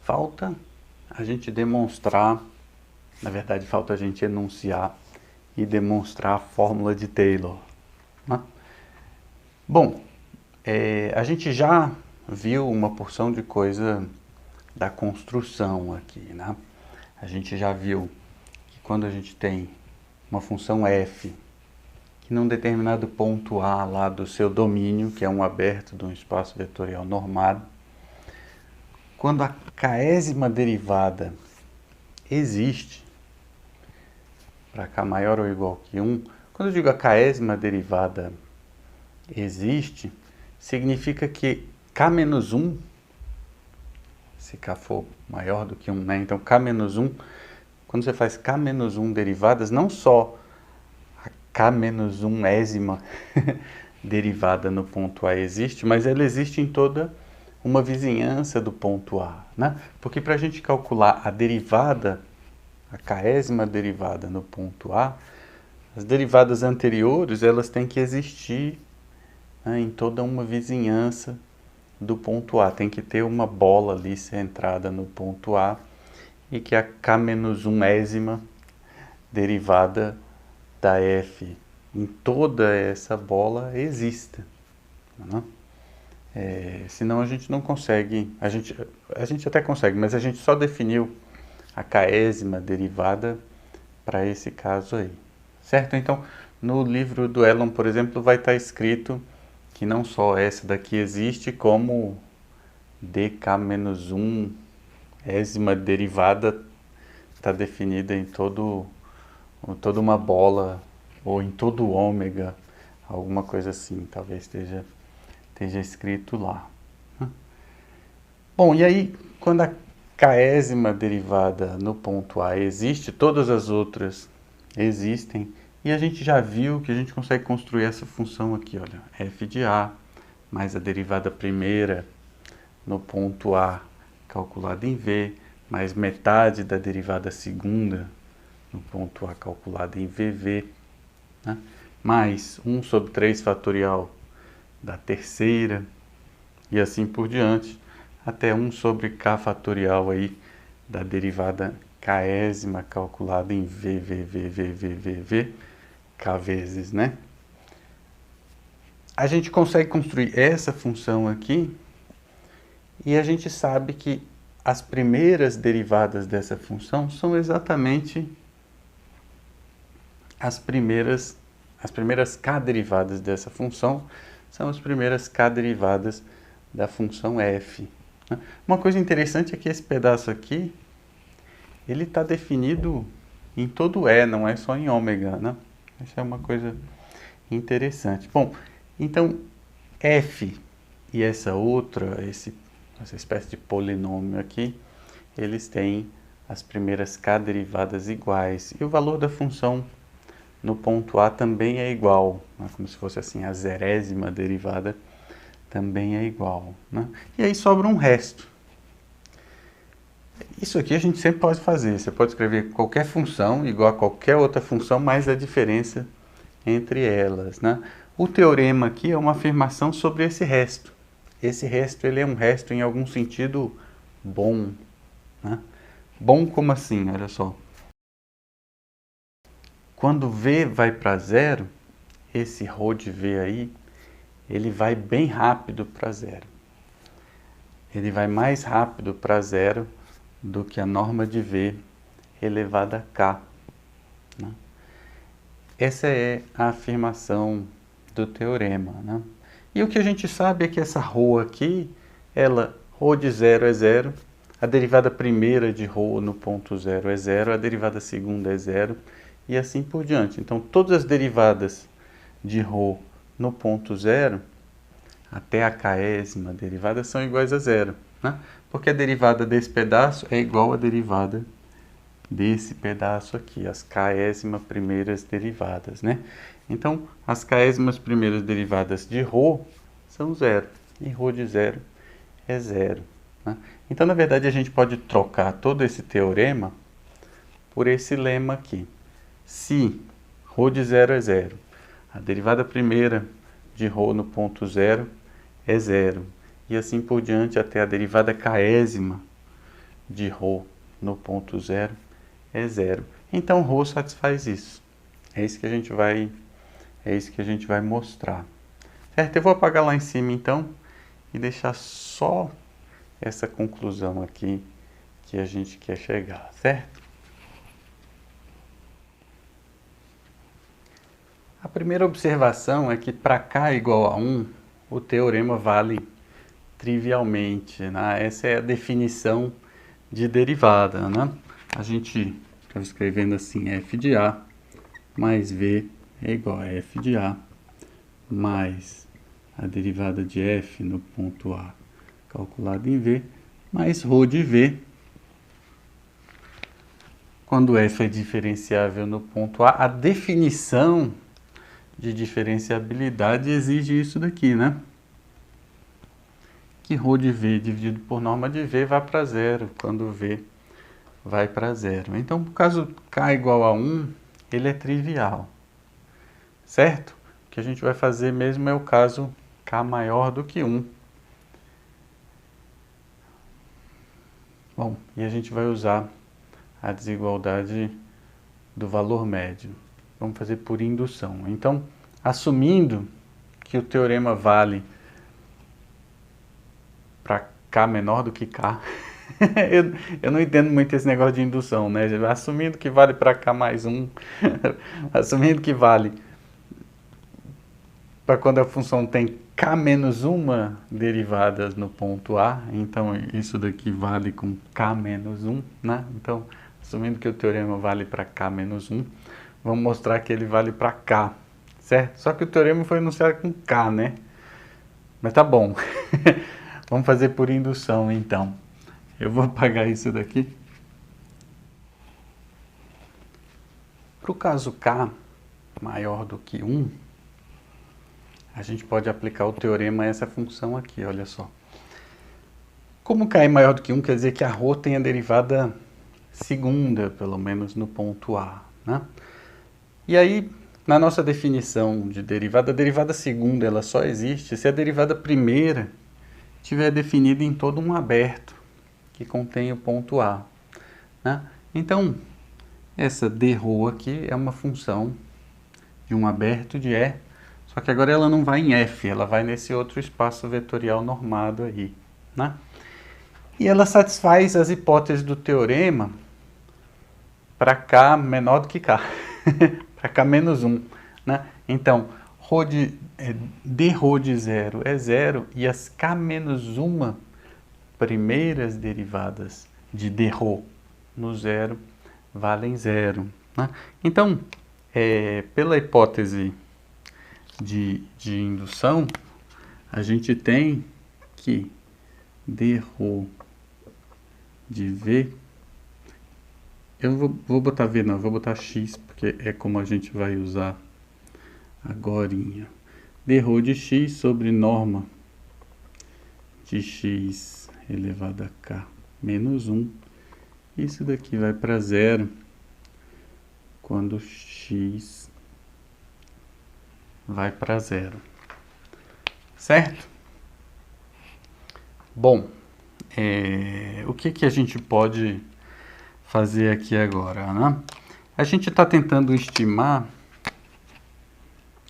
Falta a gente demonstrar, na verdade, falta a gente enunciar e demonstrar a fórmula de Taylor, né? Bom, a gente já viu uma porção de coisa da construção aqui, né? A gente já viu que quando a gente tem uma função f que num determinado ponto A lá do seu domínio, que é um aberto de um espaço vetorial normado, quando a késima derivada existe, para k maior ou igual que 1, quando eu digo a késima derivada existe, significa que k menos 1, se k for maior do que 1, né? Então k menos 1, quando você faz k menos 1 derivadas, não só a k menos 1ésima derivada no ponto A existe, mas ela existe em toda uma vizinhança do ponto A, né? Porque para a gente calcular a derivada, a késima derivada no ponto A, as derivadas anteriores elas têm que existir, né, em toda uma vizinhança do ponto A. Tem que ter uma bola ali centrada no ponto A e que a k menos 1ésima derivada da f em toda essa bola exista, né? Senão a gente não consegue, a gente até consegue, mas a gente só definiu a késima derivada para esse caso aí, certo? Então, no livro do Elon, por exemplo, vai estar escrito que não só essa daqui existe, como dk-1 ésima derivada está definida em toda uma bola, ou em todo o ômega, alguma coisa assim, talvez esteja escrito lá. Bom, e aí, quando a késima derivada no ponto A existe, todas as outras existem, e a gente já viu que a gente consegue construir essa função aqui, olha, f de A, mais a derivada primeira no ponto A calculada em V, mais metade da derivada segunda no ponto A calculada em VV, né? Mais 1 sobre 3 fatorial da terceira, e assim por diante, até 1 sobre k fatorial aí da derivada késima calculada em v, k vezes, né? A gente consegue construir essa função aqui e a gente sabe que as primeiras derivadas dessa função são exatamente as primeiras k derivadas dessa função são as primeiras k derivadas da função f. Uma coisa interessante é que esse pedaço aqui, ele está definido em todo E, não é só em ômega, né? Essa é uma coisa interessante. Bom, então f e essa espécie de polinômio aqui, eles têm as primeiras k derivadas iguais. E o valor da função no ponto A também é igual, né? Como se fosse assim, a zerésima derivada também é igual, né? E aí sobra um resto. Isso aqui a gente sempre pode fazer. Você pode escrever qualquer função igual a qualquer outra função, mais a diferença entre elas, né? O teorema aqui é uma afirmação sobre esse resto. Esse resto ele é um resto em algum sentido bom, né? Bom como assim? Olha só. Quando V vai para zero, esse ρ de V aí, ele vai bem rápido para zero. Ele vai mais rápido para zero do que a norma de V elevada a k, né? Essa é a afirmação do teorema, né? E o que a gente sabe é que essa ρ aqui, ρ de zero é zero, a derivada primeira de ρ no ponto zero é zero, a derivada segunda é zero, e assim por diante. Então, todas as derivadas de ρ no ponto zero, até a késima derivada, são iguais a zero, né? Porque a derivada desse pedaço é igual à derivada desse pedaço aqui, as késima primeiras derivadas, né? Então, as késimas primeiras derivadas de ρ são zero, e ρ de zero é zero, né? Então, na verdade, a gente pode trocar todo esse teorema por esse lema aqui. Se ρ de zero é zero, a derivada primeira de ρ no ponto zero é zero, e assim por diante até a derivada késima de ρ no ponto zero é zero. Então ρ satisfaz isso. É isso que a gente vai mostrar. Certo? Eu vou apagar lá em cima então e deixar só essa conclusão aqui que a gente quer chegar, certo? A primeira observação é que para k igual a 1, o teorema vale trivialmente, né? Essa é a definição de derivada, né? A gente está escrevendo assim, f de a mais v é igual a f de a mais a derivada de f no ponto A calculada em v, mais ρ de v. Quando f é diferenciável no ponto A, a definição de diferenciabilidade exige isso daqui, né? Que ρ de v dividido por norma de v vai para zero, quando v vai para zero. Então, no caso k igual a 1, ele é trivial, certo? O que a gente vai fazer mesmo é o caso k maior do que 1. Bom, e a gente vai usar a desigualdade do valor médio. Vamos fazer por indução. Então, assumindo que o teorema vale para k menor do que k, eu não entendo muito esse negócio de indução, né? Assumindo que vale para k mais 1, assumindo que vale para quando a função tem k menos uma derivadas no ponto A, então isso daqui vale com k menos 1, né? Então, assumindo que o teorema vale para k menos 1, vamos mostrar que ele vale para k, certo? Só que o teorema foi enunciado com k, né? Mas tá bom. Vamos fazer por indução, então. Eu vou apagar isso daqui. Para o caso k maior do que 1, a gente pode aplicar o teorema a essa função aqui, olha só. Como k é maior do que 1, quer dizer que a ρ tem a derivada segunda, pelo menos no ponto A, né? E aí, na nossa definição de derivada, a derivada segunda ela só existe se a derivada primeira estiver definida em todo um aberto que contém o ponto A, né? Então, essa dρ aqui é uma função de um aberto de E, só que agora ela não vai em F, ela vai nesse outro espaço vetorial normado aí, né? E ela satisfaz as hipóteses do teorema para k menor do que k, para k menos 1, né? Então, dρ de zero é zero e as k menos 1 primeiras derivadas de dρ no zero valem zero, né? Então, pela hipótese de indução, a gente tem que dρ de v, eu vou botar v não, vou botar x, porque é como a gente vai usar agorinha. Dρ de x sobre norma de x elevado a k menos 1. Isso daqui vai para zero quando x vai para zero. Certo? Bom, o que a gente pode fazer aqui agora, né? A gente está tentando estimar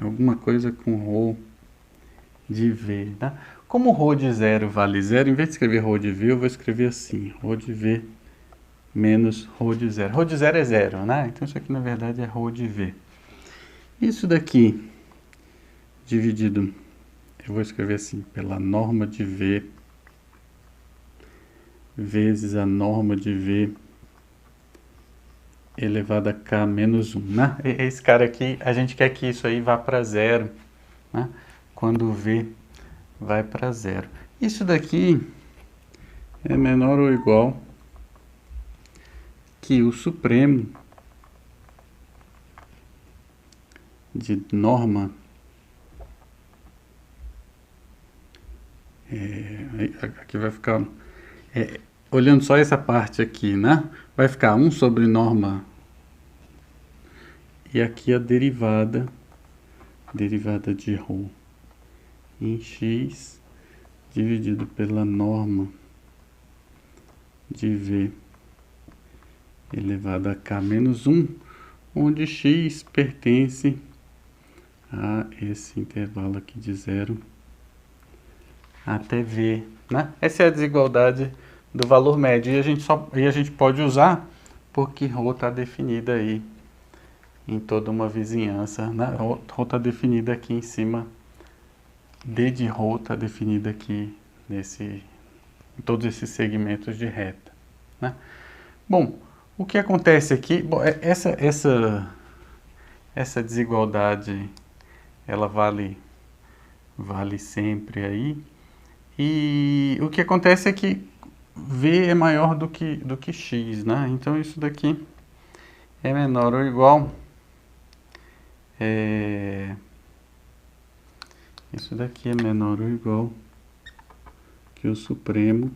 alguma coisa com ρ de v, né? Como ρ de zero vale zero, em vez de escrever ρ de v, eu vou escrever assim, ρ de v menos ρ de zero. ρ de zero é zero, né? Então isso aqui na verdade é ρ de v. Isso daqui dividido, eu vou escrever assim, pela norma de v vezes a norma de v elevado a k menos 1, né? Esse cara aqui, a gente quer que isso aí vá para zero, né? Quando v vai para zero. Isso daqui é menor ou igual que o supremo de norma aqui vai ficar olhando só essa parte aqui, né? Vai ficar 1 sobre norma e aqui a derivada de ρ em x dividido pela norma de V elevado a K menos 1, onde x pertence a esse intervalo aqui de 0 até V, né? Essa é a desigualdade do valor médio, e a gente pode usar porque ρ está definida aí em toda uma vizinhança, né? ρ está definida aqui em cima, D de ρ está definida aqui em todos esses segmentos de reta, né? Bom, o que acontece aqui, bom, essa desigualdade, ela vale sempre aí, e o que acontece é que V é maior do que x, né? Então isso daqui é menor ou igual, isso daqui é menor ou igual que o supremo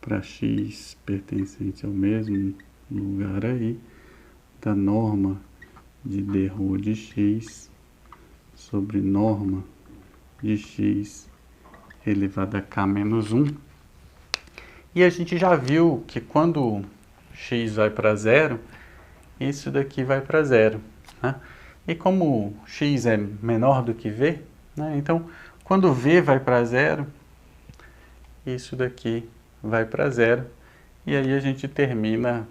para x pertencente ao mesmo lugar aí, da norma de dρ de x sobre norma de x elevado a k menos 1. E a gente já viu que quando x vai para zero, isso daqui vai para zero, né? E como x é menor do que v, né? Então quando v vai para zero, isso daqui vai para zero. E aí a gente termina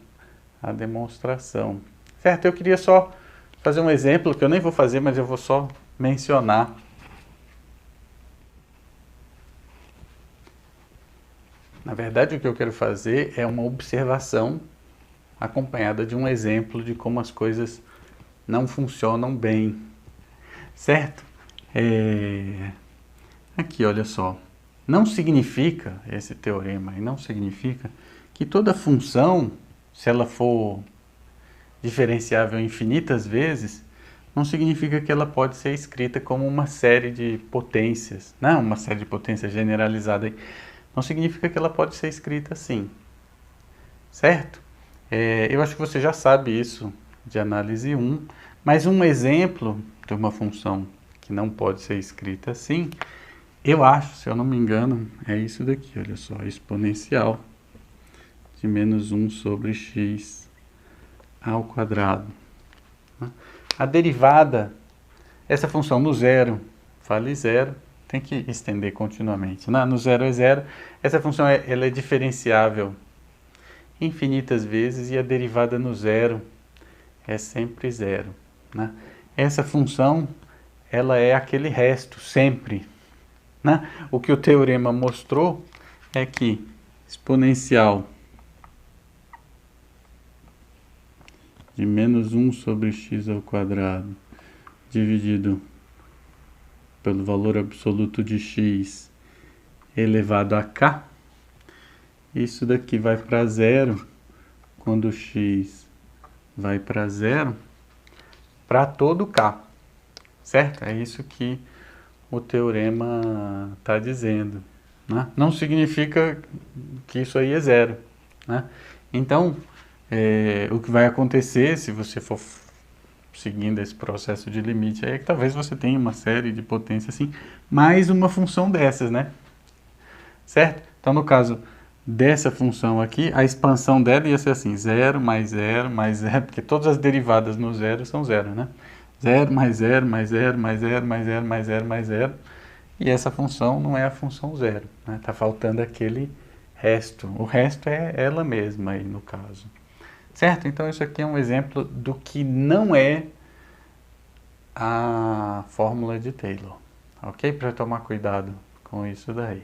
a demonstração. Certo? Eu queria só fazer um exemplo, que eu nem vou fazer, mas eu vou só mencionar. Na verdade, o que eu quero fazer é uma observação acompanhada de um exemplo de como as coisas não funcionam bem. Certo? Aqui, olha só. Não significa, esse teorema aí, não significa que toda função, se ela for diferenciável infinitas vezes, não significa que ela pode ser escrita como uma série de potências, não, uma série de potências generalizada. Não significa que ela pode ser escrita assim, certo? Eu acho que você já sabe isso de análise 1, mas um exemplo de uma função que não pode ser escrita assim, eu acho, se eu não me engano, é isso daqui, olha só, exponencial de menos 1 sobre x ao quadrado. A derivada, essa função no zero vale zero, tem que estender continuamente, né? No zero é zero, essa função ela é diferenciável infinitas vezes e a derivada no zero é sempre zero, né? Essa função, ela é aquele resto, sempre, né? O que o teorema mostrou é que exponencial de menos 1 sobre x ao quadrado dividido pelo valor absoluto de x elevado a k, isso daqui vai para zero quando x vai para zero para todo k, certo? É isso que o teorema está dizendo, né? Não significa que isso aí é zero, né? Então, o que vai acontecer se você for seguindo esse processo de limite é que talvez você tenha uma série de potências assim, mais uma função dessas, né? Certo? Então, no caso dessa função aqui, a expansão dela ia ser assim, 0 mais 0 mais 0, porque todas as derivadas no zero são zero, né? 0 mais 0 mais 0 mais 0 mais 0 mais 0 mais 0, e essa função não é a função zero, né? Tá faltando aquele resto, o resto é ela mesma aí no caso. Certo? Então isso aqui é um exemplo do que não é a fórmula de Taylor, ok? Para tomar cuidado com isso daí.